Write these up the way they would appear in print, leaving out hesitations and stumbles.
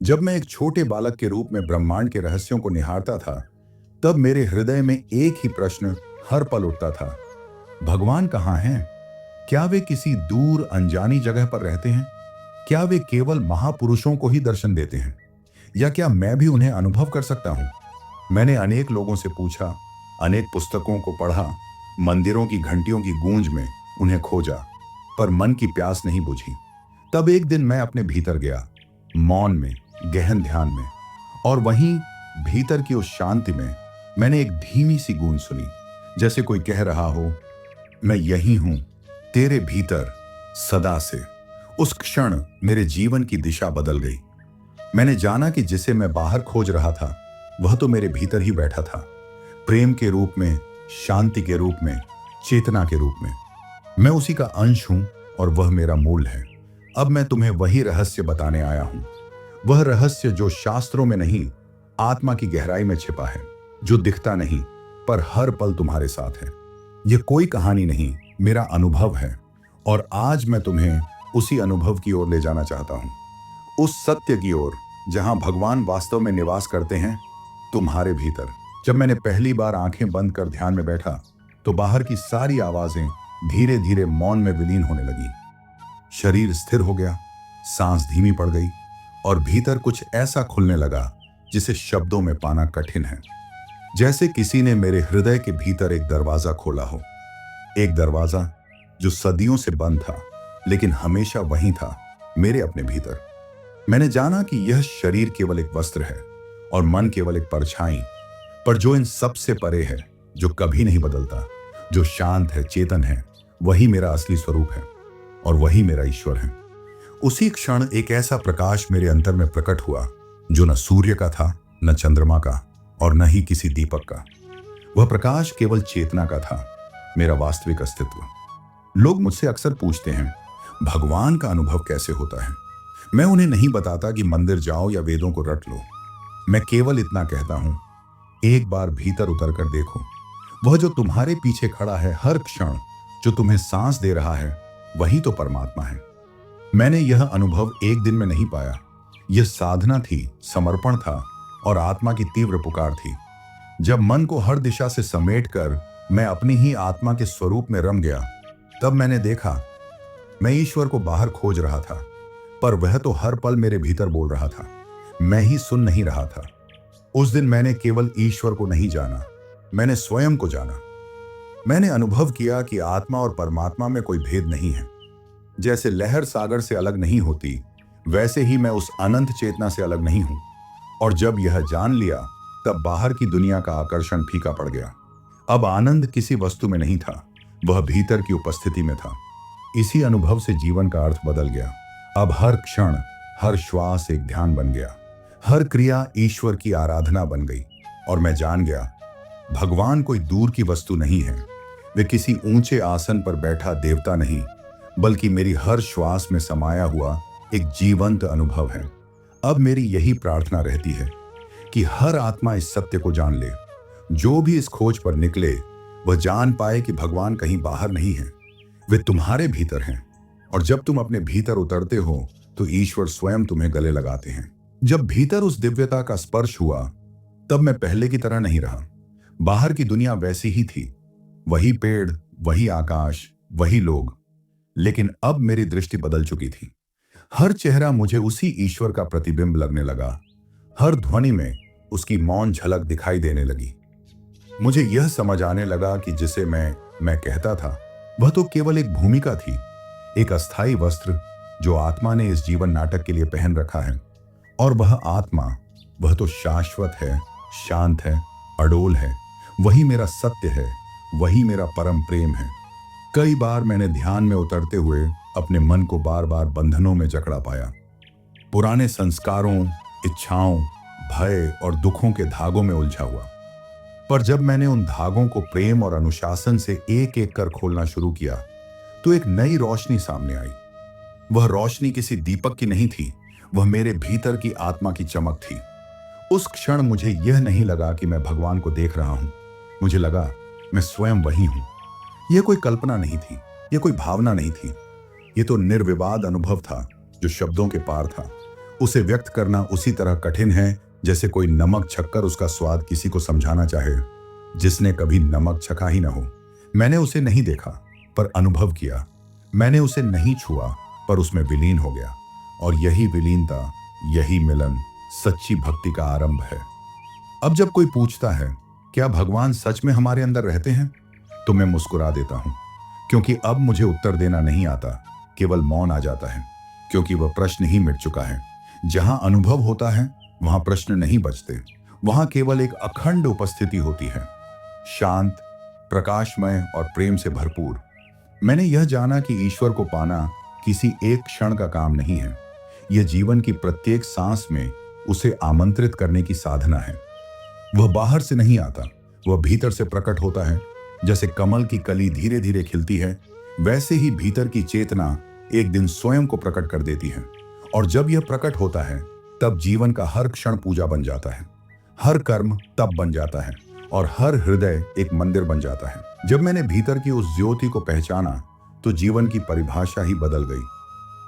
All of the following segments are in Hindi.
जब मैं एक छोटे बालक के रूप में ब्रह्मांड के रहस्यों को निहारता था, तब मेरे हृदय में एक ही प्रश्न हर पल उठता था। भगवान कहाँ हैं? क्या वे किसी दूर अनजानी जगह पर रहते हैं? क्या वे केवल महापुरुषों को ही दर्शन देते हैं, या क्या मैं भी उन्हें अनुभव कर सकता हूँ? मैंने अनेक लोगों से पूछा, अनेक पुस्तकों को पढ़ा, मंदिरों की घंटियों की गूंज में उन्हें खोजा, पर मन की प्यास नहीं बुझी। तब एक दिन मैं अपने भीतर गया, मौन में, गहन ध्यान में, और वहीं भीतर की उस शांति में मैंने एक धीमी सी गूंज सुनी, जैसे कोई कह रहा हो, मैं यही हूं, तेरे भीतर, सदा से। उस क्षण मेरे जीवन की दिशा बदल गई। मैंने जाना कि जिसे मैं बाहर खोज रहा था, वह तो मेरे भीतर ही बैठा था, प्रेम के रूप में, शांति के रूप में, चेतना के रूप में। मैं उसी का अंश हूं और वह मेरा मूल है। अब मैं तुम्हें वही रहस्य बताने आया हूं, वह रहस्य जो शास्त्रों में नहीं, आत्मा की गहराई में छिपा है, जो दिखता नहीं पर हर पल तुम्हारे साथ है। यह कोई कहानी नहीं, मेरा अनुभव है, और आज मैं तुम्हें उसी अनुभव की ओर ले जाना चाहता हूं, उस सत्य की ओर जहां भगवान वास्तव में निवास करते हैं, तुम्हारे भीतर। जब मैंने पहली बार आंखें बंद कर ध्यान में बैठा, तो बाहर की सारी आवाजें धीरे धीरे मौन में विलीन होने लगी। शरीर स्थिर हो गया, सांस धीमी पड़ गई, और भीतर कुछ ऐसा खुलने लगा जिसे शब्दों में पाना कठिन है। जैसे किसी ने मेरे हृदय के भीतर एक दरवाजा खोला हो, एक दरवाजा जो सदियों से बंद था, लेकिन हमेशा वहीं था, मेरे अपने भीतर। मैंने जाना कि यह शरीर केवल एक वस्त्र है और मन केवल एक परछाई, पर जो इन सब से परे है, जो कभी नहीं बदलता, जो शांत है, चेतन है, वही मेरा असली स्वरूप है और वही मेरा ईश्वर है। उसी क्षण एक ऐसा प्रकाश मेरे अंतर में प्रकट हुआ, जो न सूर्य का था, न चंद्रमा का, और न ही किसी दीपक का। वह प्रकाश केवल चेतना का था, मेरा वास्तविक अस्तित्व। लोग मुझसे अक्सर पूछते हैं, भगवान का अनुभव कैसे होता है? मैं उन्हें नहीं बताता कि मंदिर जाओ या वेदों को रट लो। मैं केवल इतना कहता हूं, एक बार भीतर उतर कर देखो। वह जो तुम्हारे पीछे खड़ा है हर क्षण, जो तुम्हें सांस दे रहा है, वही तो परमात्मा है। मैंने यह अनुभव एक दिन में नहीं पाया। यह साधना थी, समर्पण था, और आत्मा की तीव्र पुकार थी। जब मन को हर दिशा से समेटकर मैं अपनी ही आत्मा के स्वरूप में रम गया, तब मैंने देखा, मैं ईश्वर को बाहर खोज रहा था, पर वह तो हर पल मेरे भीतर बोल रहा था। मैं ही सुन नहीं रहा था। उस दिन मैंने केवल ईश्वर को नहीं जाना, मैंने स्वयं को जाना। मैंने अनुभव किया कि आत्मा और परमात्मा में कोई भेद नहीं है। जैसे लहर सागर से अलग नहीं होती, वैसे ही मैं उस अनंत चेतना से अलग नहीं हूं। और जब यह जान लिया, तब बाहर की दुनिया का आकर्षण फीका पड़ गया। अब आनंद किसी वस्तु में नहीं था, वह भीतर की उपस्थिति में था। इसी अनुभव से जीवन का अर्थ बदल गया। अब हर क्षण, हर श्वास एक ध्यान बन गया, हर क्रिया ईश्वर की आराधना बन गई। और मैं जान गया, भगवान कोई दूर की वस्तु नहीं है, वे किसी ऊंचे आसन पर बैठा देवता नहीं, बल्कि मेरी हर श्वास में समाया हुआ एक जीवंत अनुभव है। अब मेरी यही प्रार्थना रहती है कि हर आत्मा इस सत्य को जान ले। जो भी इस खोज पर निकले, वह जान पाए कि भगवान कहीं बाहर नहीं है, वे तुम्हारे भीतर हैं। और जब तुम अपने भीतर उतरते हो, तो ईश्वर स्वयं तुम्हें गले लगाते हैं। जब भीतर उस दिव्यता का स्पर्श हुआ, तब मैं पहले की तरह नहीं रहा। बाहर की दुनिया वैसी ही थी, वही पेड़, वही आकाश, वही लोग, लेकिन अब मेरी दृष्टि बदल चुकी थी। हर चेहरा मुझे उसी ईश्वर का प्रतिबिंब लगने लगा, हर ध्वनि में उसकी मौन झलक दिखाई देने लगी। मुझे यह समझ आने लगा कि जिसे मैं कहता था, वह तो केवल एक भूमिका थी, एक अस्थायी वस्त्र जो आत्मा ने इस जीवन नाटक के लिए पहन रखा है। और वह आत्मा, वह तो शाश्वत है, शांत है, अडोल है, वही मेरा सत्य है, वही मेरा परम प्रेम है। कई बार मैंने ध्यान में उतरते हुए अपने मन को बार बार बंधनों में जकड़ा पाया, पुराने संस्कारों, इच्छाओं, भय और दुखों के धागों में उलझा हुआ। पर जब मैंने उन धागों को प्रेम और अनुशासन से एक एक कर खोलना शुरू किया, तो एक नई रोशनी सामने आई। वह रोशनी किसी दीपक की नहीं थी, वह मेरे भीतर की आत्मा की चमक थी। उस क्षण मुझे यह नहीं लगा कि मैं भगवान को देख रहा हूं, मुझे लगा मैं स्वयं वही हूं। यह कोई कल्पना नहीं थी, यह कोई भावना नहीं थी, यह तो निर्विवाद अनुभव था जो शब्दों के पार था। उसे व्यक्त करना उसी तरह कठिन है जैसे कोई नमक छककर उसका स्वाद किसी को समझाना चाहे जिसने कभी नमक चखा ही न हो। मैंने उसे नहीं देखा पर अनुभव किया, मैंने उसे नहीं छुआ पर उसमें विलीन हो गया, और यही विलीनता, यही मिलन सच्ची भक्ति का आरंभ है। अब जब कोई पूछता है क्या भगवान सच में हमारे अंदर रहते हैं, तो मैं मुस्कुरा देता हूं, क्योंकि अब मुझे उत्तर देना नहीं आता, केवल मौन आ जाता है, क्योंकि वह प्रश्न ही मिट चुका है। जहां अनुभव होता है वहां प्रश्न नहीं बचते, वहां केवल एक अखंड उपस्थिति होती है, शांत, प्रकाशमय और प्रेम से भरपूर। मैंने यह जाना कि ईश्वर को पाना किसी एक क्षण का काम नहीं है, यह जीवन की प्रत्येक सांस में उसे आमंत्रित करने की साधना है। वह बाहर से नहीं आता, वह भीतर से प्रकट होता है। जैसे कमल की कली धीरे धीरे खिलती है, वैसे ही भीतर की चेतना एक दिन स्वयं को प्रकट कर देती है, और जब यह प्रकट होता है तब जीवन का हर क्षण पूजा बन जाता है, हर कर्म तप बन जाता है, और हर हृदय एक मंदिर बन जाता है। जब मैंने भीतर की उस ज्योति को पहचाना तो जीवन की परिभाषा ही बदल गई।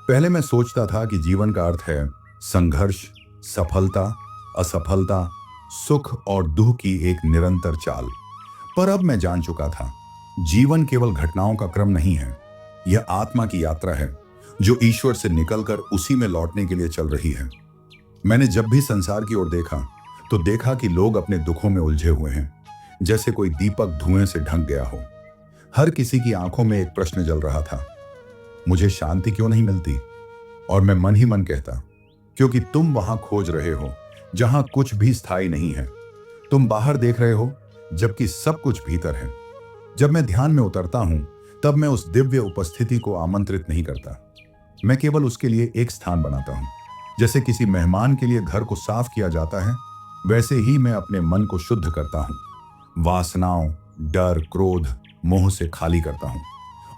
पहले मैं सोचता था कि जीवन का अर्थ है संघर्ष, सफलता, असफलता, सुख और दुख की एक निरंतर चाल। पर अब मैं जान चुका था, जीवन केवल घटनाओं का क्रम नहीं है, यह आत्मा की यात्रा है जो ईश्वर से निकलकर उसी में लौटने के लिए चल रही है। मैंने जब भी संसार की ओर देखा तो देखा कि लोग अपने दुखों में उलझे हुए हैं, जैसे कोई दीपक धुएं से ढक गया हो। हर किसी की आंखों में एक प्रश्न जल रहा था, मुझे शांति क्यों नहीं मिलती? और मैं मन ही मन कहता, क्योंकि तुम वहां खोज रहे हो जहां कुछ भी स्थायी नहीं है। तुम बाहर देख रहे हो जबकि सब कुछ भीतर है। जब मैं ध्यान में उतरता हूं तब मैं उस दिव्य उपस्थिति को आमंत्रित नहीं करता, मैं केवल उसके लिए एक स्थान बनाता हूं। जैसे किसी मेहमान के लिए घर को साफ किया जाता है, वैसे ही मैं अपने मन को शुद्ध करता हूं, वासनाओं, डर, क्रोध, मोह से खाली करता हूं।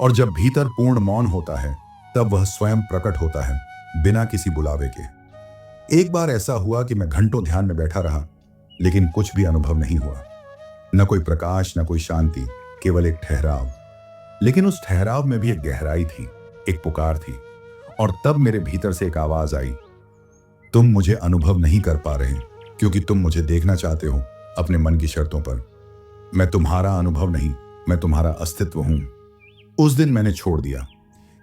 और जब भीतर पूर्ण मौन होता है तब वह स्वयं प्रकट होता है, बिना किसी बुलावे के। एक बार ऐसा हुआ कि मैं घंटों ध्यान में बैठा रहा, लेकिन कुछ भी अनुभव नहीं हुआ, न कोई प्रकाश, न कोई शांति, केवल एक ठहराव। लेकिन उस ठहराव में भी एक गहराई थी, एक पुकार थी। और तब मेरे भीतर से एक आवाज आई, तुम मुझे अनुभव नहीं कर पा रहे क्योंकि तुम मुझे देखना चाहते हो अपने मन की शर्तों पर। मैं तुम्हारा अनुभव नहीं, मैं तुम्हारा अस्तित्व हूं। उस दिन मैंने छोड़ दिया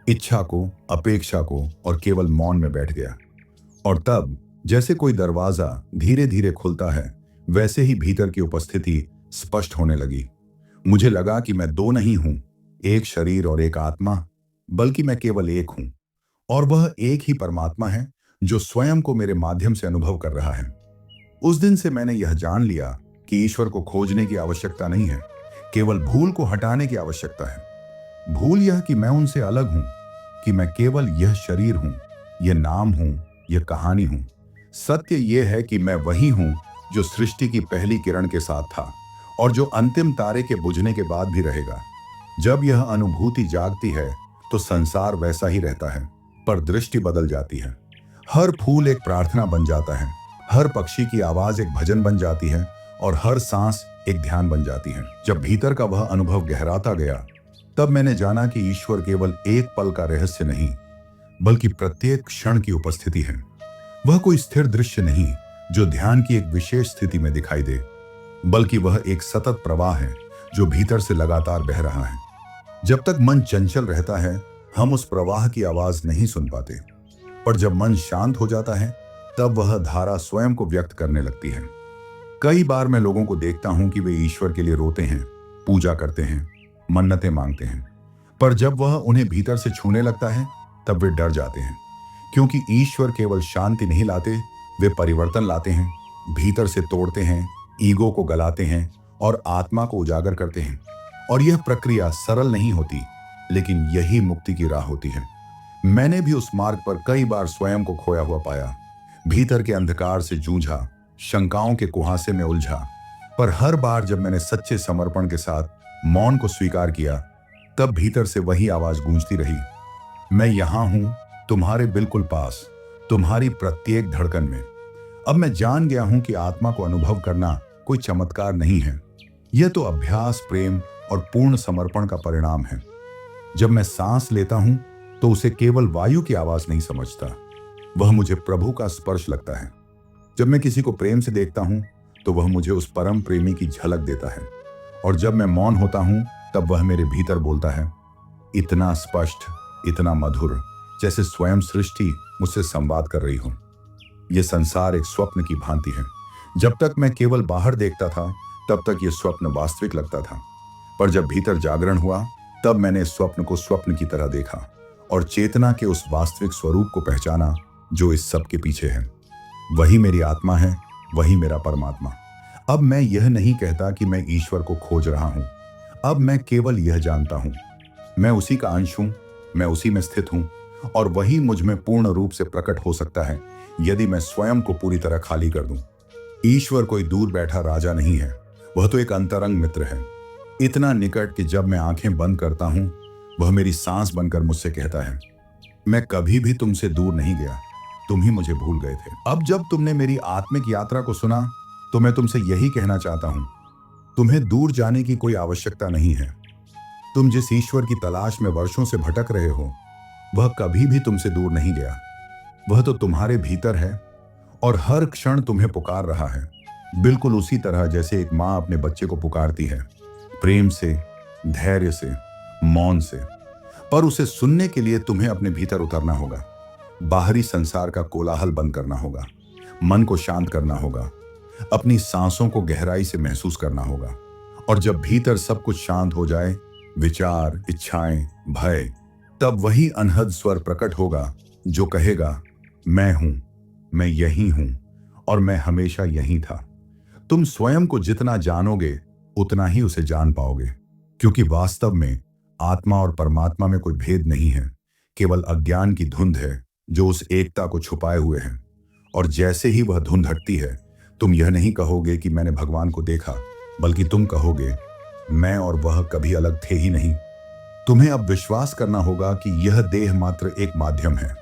इच्छा को, अपेक्षा को, और केवल मौन में बैठ गया। और तब जैसे कोई दरवाजा धीरे धीरे खुलता है, वैसे ही भीतर की उपस्थिति स्पष्ट होने लगी। मुझे लगा कि मैं दो नहीं हूं, एक शरीर और एक आत्मा, बल्कि मैं केवल एक हूं, और वह एक ही परमात्मा है जो स्वयं को मेरे माध्यम से अनुभव कर रहा है। उस दिन से मैंने यह जान लिया कि ईश्वर को खोजने की आवश्यकता नहीं है, केवल भूल को हटाने की आवश्यकता है। भूल यह कि मैं उनसे अलग हूं, कि मैं केवल यह शरीर हूं, यह नाम हूं, यह कहानी हूं। सत्य यह है कि मैं वही हूं जो सृष्टि की पहली किरण के साथ था और जो अंतिम तारे के बुझने के बाद भी रहेगा। जब यह अनुभूति जागती है तो संसार वैसा ही रहता है, पर दृष्टि बदल जाती है। हर फूल एक प्रार्थना बन जाता है, हर पक्षी की आवाज एक भजन बन जाती है, और हर सांस एक ध्यान बन जाती है। जब भीतर का वह अनुभव गहराता गया, तब मैंने जाना कि ईश्वर केवल एक पल का रहस्य नहीं, बल्कि प्रत्येक क्षण की उपस्थिति है। वह कोई स्थिर दृश्य नहीं जो ध्यान की एक विशेष स्थिति में दिखाई दे, बल्कि वह एक सतत प्रवाह है जो भीतर से लगातार बह रहा है। जब तक मन चंचल रहता है, हम उस प्रवाह की आवाज नहीं सुन पाते, पर जब मन शांत हो जाता है तब वह धारा स्वयं को व्यक्त करने लगती है। कई बार मैं लोगों को देखता हूं कि वे ईश्वर के लिए रोते हैं, पूजा करते हैं, मन्नतें मांगते हैं, पर जब वह उन्हें भीतर से छूने लगता है तब वे डर जाते हैं, क्योंकि ईश्वर केवल शांति नहीं लाते, वे परिवर्तन लाते हैं, भीतर से तोड़ते हैं, ईगो को गलाते हैं और आत्मा को उजागर करते हैं। और यह प्रक्रिया सरल नहीं होती, लेकिन यही मुक्ति की राह होती है। मैंने भी उस मार्ग पर कई बार स्वयं को खोया हुआ पाया, भीतर के अंधकार से जूझा, शंकाओं के कुहासे में उलझा, पर हर बार जब मैंने सच्चे समर्पण के साथ मौन को स्वीकार किया, तब भीतर से वही आवाज गूंजती रही, मैं यहां हूं, तुम्हारे बिल्कुल पास, तुम्हारी प्रत्येक धड़कन में। अब मैं जान गया हूं कि आत्मा को अनुभव करना कोई चमत्कार नहीं है, यह तो अभ्यास, प्रेम और पूर्ण समर्पण का परिणाम है। जब मैं सांस लेता हूं तो उसे केवल वायु की आवाज नहीं समझता, वह मुझे प्रभु का स्पर्श लगता है। जब मैं किसी को प्रेम से देखता हूं तो वह मुझे उस परम प्रेमी की झलक देता है, और जब मैं मौन होता हूं तब वह मेरे भीतर बोलता है, इतना स्पष्ट, इतना मधुर, जैसे स्वयं सृष्टि मुझसे संवाद कर रही हो। यह संसार एक स्वप्न की भांति है। जब तक मैं केवल बाहर देखता था तब तक यह स्वप्न वास्तविक लगता था, पर जब भीतर जागरण हुआ तब मैंने इस स्वप्न को स्वप्न की तरह देखा और चेतना के उस वास्तविक स्वरूप को पहचाना जो इस सब के पीछे है। वही मेरी आत्मा है, वही मेरा परमात्मा। अब मैं यह नहीं कहता कि मैं ईश्वर को खोज रहा हूं। अब मैं केवल यह जानता हूं, मैं उसी का अंश हूं, मैं उसी में स्थित हूं, और वही मुझ में पूर्ण रूप से प्रकट हो सकता है यदि मैं स्वयं को पूरी तरह खाली कर दूं। ईश्वर कोई दूर बैठा राजा नहीं है, वह तो एक अंतरंग मित्र है, इतना निकट कि जब मैं आंखें बंद करता हूं वह मेरी सांस बनकर मुझसे कहता है, मैं कभी भी तुमसे दूर नहीं गया, तुम ही मुझे भूल गए थे। अब जब तुमने मेरी आत्मिक यात्रा को सुना तो मैं तुमसे यही कहना चाहता हूं, तुम्हें दूर जाने की कोई आवश्यकता नहीं है। तुम जिस ईश्वर की तलाश में वर्षों से भटक रहे हो वह कभी भी तुमसे दूर नहीं गया। वह तो तुम्हारे भीतर है और हर क्षण तुम्हें पुकार रहा है, बिल्कुल उसी तरह जैसे एक माँ अपने बच्चे को पुकारती है, प्रेम से, धैर्य से, मौन से। पर उसे सुनने के लिए तुम्हें अपने भीतर उतरना होगा, बाहरी संसार का कोलाहल बंद करना होगा, मन को शांत करना होगा, अपनी सांसों को गहराई से महसूस करना होगा। और जब भीतर सब कुछ शांत हो जाए, विचार, इच्छाएं, भय, तब वही अनहद स्वर प्रकट होगा जो कहेगा, मैं हूं, मैं यही हूं और मैं हमेशा यही था। तुम स्वयं को जितना जानोगे उतना ही उसे जान पाओगे, क्योंकि वास्तव में आत्मा और परमात्मा में कोई भेद नहीं है, केवल अज्ञान की धुंध है जो उस एकता को छुपाए हुए है। और जैसे ही वह धुंध हटती है तुम यह नहीं कहोगे कि मैंने भगवान को देखा, बल्कि तुम कहोगे, मैं और वह कभी अलग थे ही नहीं। तुम्हें अब विश्वास करना होगा कि यह देह मात्र एक माध्यम है।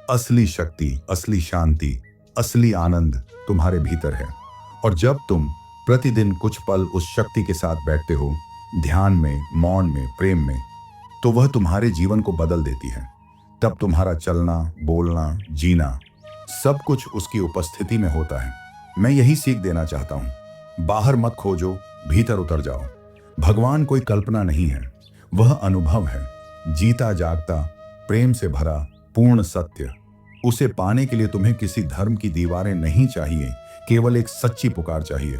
असली शक्ति, असली शांति, असली आनंद तुम्हारे भीतर है। और जब तुम प्रतिदिन कुछ पल उस शक्ति के साथ बैठते हो, ध्यान में, मौन में, प्रेम में, तो वह तुम्हारे जीवन को बदल देती है। तब तुम्हारा चलना, बोलना, जीना, सब कुछ उसकी उपस्थिति में होता है। मैं यही सीख देना चाहता हूं, बाहर मत खोजो, भीतर उतर जाओ। भगवान कोई कल्पना नहीं है, वह अनुभव है, जीता जागता, प्रेम से भरा, पूर्ण सत्य। उसे पाने के लिए तुम्हें किसी धर्म की दीवारें नहीं चाहिए, केवल एक सच्ची पुकार चाहिए।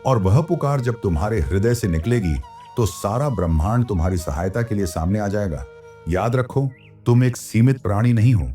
और वह पुकार जब तुम्हारे हृदय से निकलेगी तो सारा ब्रह्मांड तुम्हारी सहायता के लिए सामने आ जाएगा। याद रखो, तुम एक सीमित प्राणी नहीं हो,